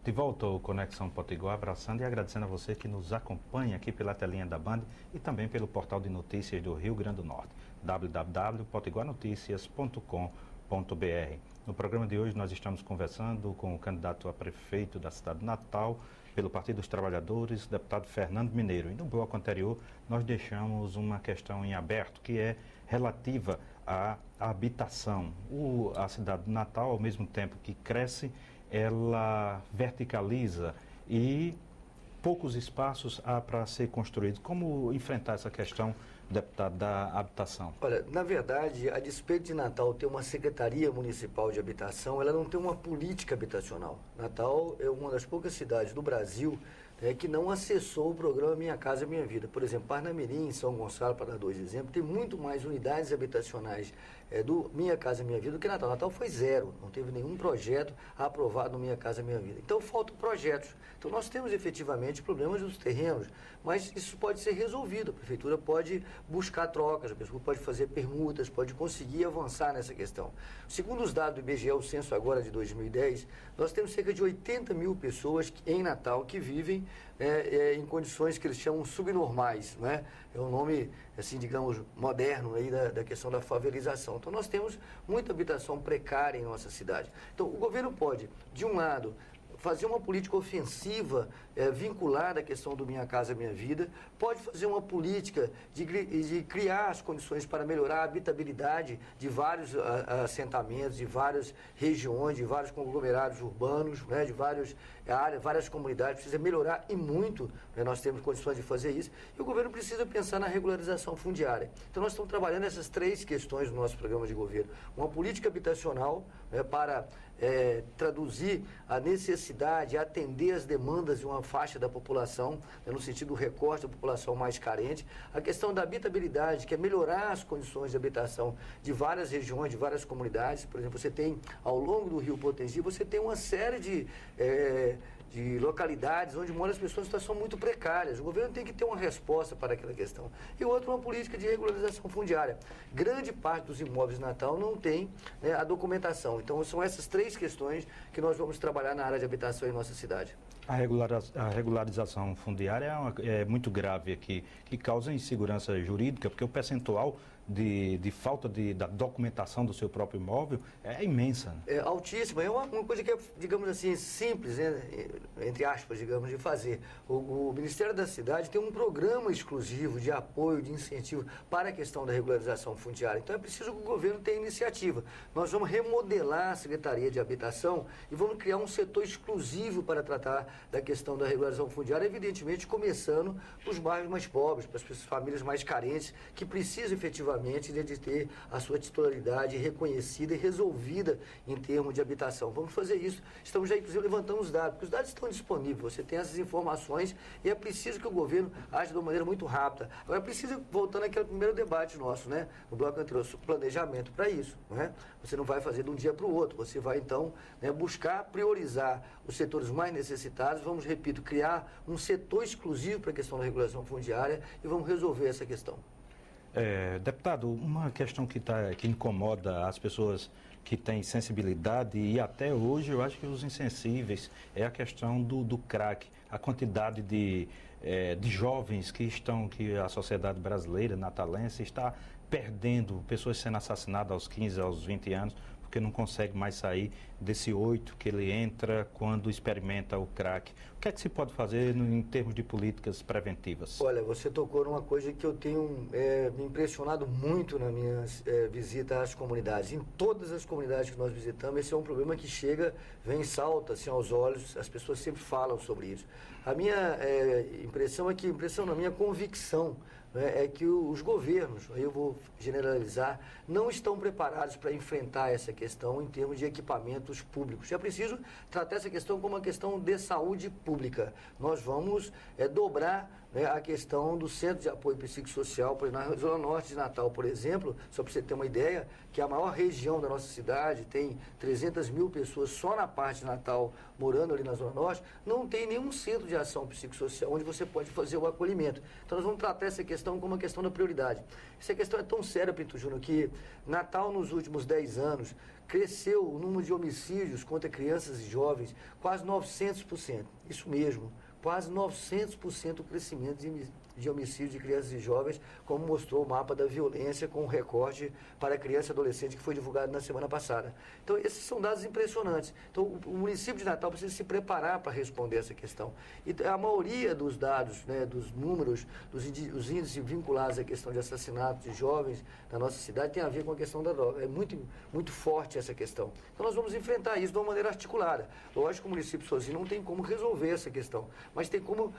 De volta ao Conexão Potiguar, abraçando e agradecendo a você que nos acompanha aqui pela telinha da Band e também pelo portal de notícias do Rio Grande do Norte, www.potiguarnoticias.com.br. No programa de hoje nós estamos conversando com o candidato a prefeito da cidade de Natal, pelo Partido dos Trabalhadores, deputado Fernando Mineiro. E no bloco anterior nós deixamos uma questão em aberto, que é relativa à habitação. A cidade de Natal, ao mesmo tempo que cresce, ela verticaliza e poucos espaços há para ser construídos. Como enfrentar essa questão, deputado, da habitação? Olha, na verdade, a despeito de Natal ter uma Secretaria Municipal de Habitação, ela não tem uma política habitacional. Natal é uma das poucas cidades do Brasil que não acessou o programa Minha Casa Minha Vida. Por exemplo, Parnamirim, São Gonçalo, para dar dois exemplos, tem muito mais unidades habitacionais do Minha Casa Minha Vida do que Natal. Natal foi zero, não teve nenhum projeto aprovado no Minha Casa Minha Vida. Então, faltam projetos. Então, nós temos efetivamente problemas dos terrenos, mas isso pode ser resolvido. A Prefeitura pode buscar trocas, a pessoa pode fazer permutas, pode conseguir avançar nessa questão. Segundo os dados do IBGE, o censo agora de 2010, nós temos cerca de 80 mil pessoas em Natal que vivem em condições que eles chamam subnormais, não é? É um nome, assim, digamos, moderno aí da questão da favelização. Então, nós temos muita habitação precária em nossa cidade. Então, o governo pode, de um lado, fazer uma política ofensiva vinculada à questão do Minha Casa Minha Vida, pode fazer uma política de criar as condições para melhorar a habitabilidade de vários assentamentos, de várias regiões, de vários conglomerados urbanos, né, de várias áreas, várias comunidades, precisa melhorar e muito, né, nós temos condições de fazer isso, e o governo precisa pensar na regularização fundiária. Então nós estamos trabalhando essas três questões no nosso programa de governo. Uma política habitacional para traduzir a necessidade, atender as demandas de uma faixa da população, no sentido do recorte da população mais carente. A questão da habitabilidade, que é melhorar as condições de habitação de várias regiões, de várias comunidades. Por exemplo, você tem, ao longo do Rio Potengi, você tem uma série de localidades onde moram as pessoas em situação muito precárias. O governo tem que ter uma resposta para aquela questão. E outra, uma política de regularização fundiária. Grande parte dos imóveis de Natal não tem a documentação. Então, são essas três questões que nós vamos trabalhar na área de habitação em nossa cidade. A regularização fundiária é muito grave aqui, que causa insegurança jurídica, porque o percentual de falta da documentação do seu próprio imóvel é imensa. Né? É altíssima. É uma coisa que é, digamos assim, simples, né? Entre aspas, digamos, de fazer. O Ministério da Cidade tem um programa exclusivo de apoio, de incentivo para a questão da regularização fundiária. Então é preciso que o governo tenha iniciativa. Nós vamos remodelar a Secretaria de Habitação e vamos criar um setor exclusivo para tratar da questão da regularização fundiária, evidentemente começando nos bairros mais pobres, para as famílias mais carentes, que precisam efetivamente de ter a sua titularidade reconhecida e resolvida em termos de habitação. Vamos fazer isso. Estamos já, inclusive, levantando os dados, porque os dados estão disponíveis, você tem essas informações e é preciso que o governo age de uma maneira muito rápida. Agora, é preciso, voltando àquele primeiro debate nosso, né, no bloco anterior, planejamento para isso. Não é? Você não vai fazer de um dia para o outro, você vai, então, buscar priorizar os setores mais necessitados, vamos, repito, criar um setor exclusivo para a questão da regulação fundiária e vamos resolver essa questão. Deputado, uma questão que incomoda as pessoas que têm sensibilidade e até hoje eu acho que os insensíveis é a questão do crack, a quantidade de jovens que a sociedade brasileira, natalense, está perdendo, pessoas sendo assassinadas aos 15, aos 20 anos, porque não consegue mais sair desse 8 que ele entra quando experimenta o crack. O que é que se pode fazer em termos de políticas preventivas? Olha, você tocou numa coisa que eu tenho me impressionado muito na minha visita às comunidades. Em todas as comunidades que nós visitamos, esse é um problema que vem salta assim, aos olhos, as pessoas sempre falam sobre isso. A minha impressão a minha convicção é que os governos, aí eu vou generalizar, não estão preparados para enfrentar essa questão em termos de equipamentos públicos. É preciso tratar essa questão como uma questão de saúde pública. Nós vamos dobrar a questão do Centro de Apoio Psicossocial, por exemplo, na Zona Norte de Natal, por exemplo, só para você ter uma ideia, que a maior região da nossa cidade tem 300 mil pessoas só na parte de Natal morando ali na Zona Norte, não tem nenhum centro de ação psicossocial onde você pode fazer o acolhimento. Então nós vamos tratar essa questão questão como a questão da prioridade. Essa questão é tão séria, Pinto Júnior, que Natal, nos últimos 10 anos, cresceu o número de homicídios contra crianças e jovens quase 900%. Isso mesmo, quase 900% o crescimento de homicídios de crianças e jovens, como mostrou o mapa da violência com o recorte para criança e adolescente que foi divulgado na semana passada. Então, esses são dados impressionantes. Então, o município de Natal precisa se preparar para responder essa questão. E a maioria dos dados, né, dos números, os índices vinculados à questão de assassinatos de jovens na nossa cidade tem a ver com a questão da droga. É muito, muito forte essa questão. Então, nós vamos enfrentar isso de uma maneira articulada. Lógico que o município sozinho não tem como resolver essa questão, mas tem como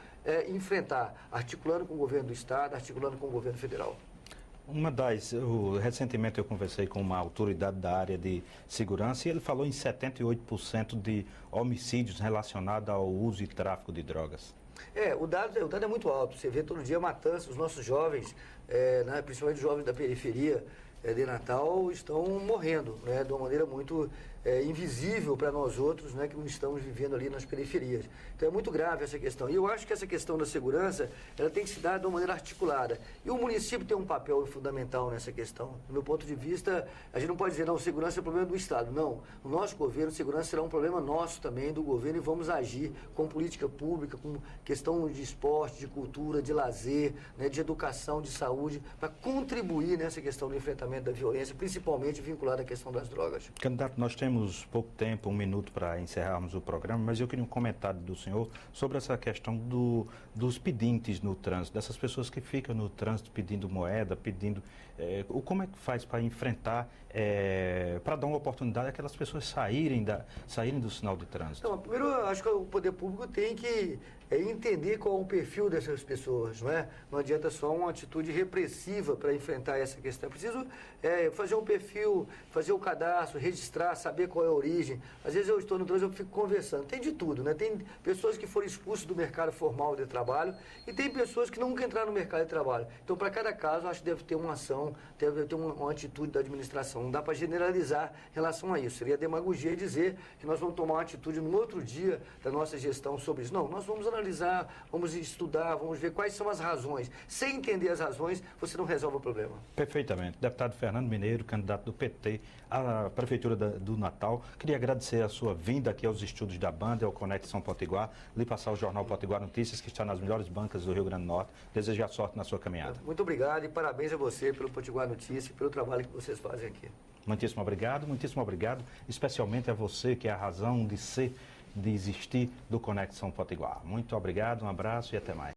enfrentar, articulando com o governo do Estado, articulando com o governo federal. Recentemente eu conversei com uma autoridade da área de segurança e ele falou em 78% de homicídios relacionados ao uso e tráfico de drogas. O dado é muito alto. Você vê todo dia matanças, os nossos jovens, principalmente os jovens da periferia de Natal, estão morrendo, né, de uma maneira muito invisível para nós outros, né, que não estamos vivendo ali nas periferias. Então é muito grave essa questão. E eu acho que essa questão da segurança, ela tem que se dar de uma maneira articulada. E o município tem um papel fundamental nessa questão. Do meu ponto de vista, a gente não pode dizer, não, segurança é problema do Estado. Não. No nosso governo, segurança será um problema nosso também, do governo, e vamos agir com política pública, com questão de esporte, de cultura, de lazer, né, de educação, de saúde, para contribuir nessa questão do enfrentamento da violência, principalmente vinculada à questão das drogas. Candidato, nós temos pouco tempo, 1 minuto para encerrarmos o programa, mas eu queria um comentário do senhor sobre essa questão dos pedintes no trânsito, dessas pessoas que ficam no trânsito pedindo moeda, pedindo... como é que faz para enfrentar, para dar uma oportunidade àquelas pessoas saírem do sinal de trânsito? Então, primeiro, eu acho que o poder público tem que entender qual é o perfil dessas pessoas, não é? Não adianta só uma atitude repressiva para enfrentar essa questão. É preciso fazer um perfil, fazer o cadastro, registrar, saber qual é a origem. Às vezes eu estou no trânsito, eu fico conversando. Tem de tudo, né? Tem pessoas que foram expulsas do mercado formal de trabalho e tem pessoas que nunca entraram no mercado de trabalho. Então, para cada caso, eu acho que deve ter uma ação, deve ter uma atitude da administração. Não dá para generalizar em relação a isso. Seria demagogia dizer que nós vamos tomar uma atitude no outro dia da nossa gestão sobre isso. Não, nós vamos analisar, vamos estudar, vamos ver quais são as razões. Sem entender as razões, você não resolve o problema. Perfeitamente. Deputado Fernando Mineiro, candidato do PT à Prefeitura do Natal, queria agradecer a sua vinda aqui aos estúdios da Band, ao Conexão Potiguar, lhe passar o Jornal Potiguar Notícias, que está nas melhores bancas do Rio Grande do Norte. Desejar sorte na sua caminhada. Muito obrigado e parabéns a você pelo Potiguar Notícias e pelo trabalho que vocês fazem aqui. Muitíssimo obrigado, especialmente a você que é a razão de existir do Conexão Potiguar. Muito obrigado, um abraço e até mais.